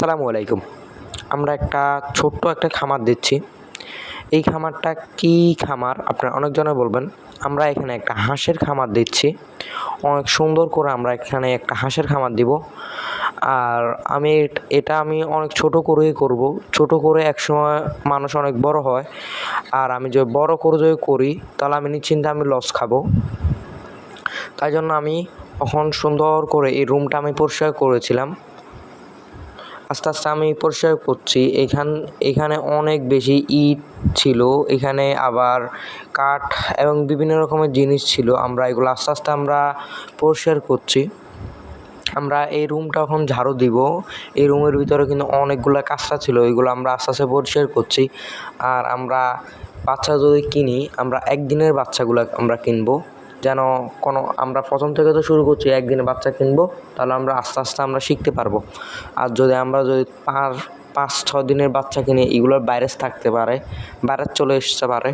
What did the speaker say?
আসসালামু আলাইকুম। আমরা ছোট্ট একটা খামার দিচ্ছি। এই খামারটা কী খামার আপনারা অনেকজনে বলবেন। আমরা এখানে একটা হাঁসের খামার দিচ্ছি। অনেক সুন্দর করে আমরা এখানে একটা হাঁসের খামার দিব। আর আমি অনেক ছোট করেই করব। ছোট করে একসময় মানুষ অনেক বড় হয়। আর আমি যদি বড় করে যদি করি তাহলে আমি নিশ্চিন্তে আমি লস খাবো। তাই জন্য আমি এখন সুন্দর করে এই রুমটা আমি পরিষ্কার করেছিলাম। আস্তে আস্তে আমি পরিষ্কার করছি। এখানে অনেক বেশি ইট ছিল, এখানে আবার কাঠ এবং বিভিন্ন রকমের জিনিস ছিল। আমরা এগুলো আস্তে আস্তে আমরা পরিষ্কার করছি। আমরা এই রুমটা এখন ঝাড়ু দিব। এই রুমের ভিতরে কিন্তু অনেকগুলো কাঁচরা ছিল, এগুলো আমরা আস্তে আস্তে পরিষ্কার করছি। আর আমরা বাচ্চা যদি কিনি, আমরা একদিনের বাচ্চাগুলো আমরা কিনবো, যেন আমরা প্রথম থেকে তো শুরু করছি, একদিনে বাচ্চা কিনবো, তাহলে আমরা আস্তে আস্তে আমরা শিখতে পারবো। আর আমরা যদি 5-6 দিনের বাচ্চা কিনি, এগুলোর ভাইরাস থাকতে পারে, ভাইরাস চলে আসতে পারে।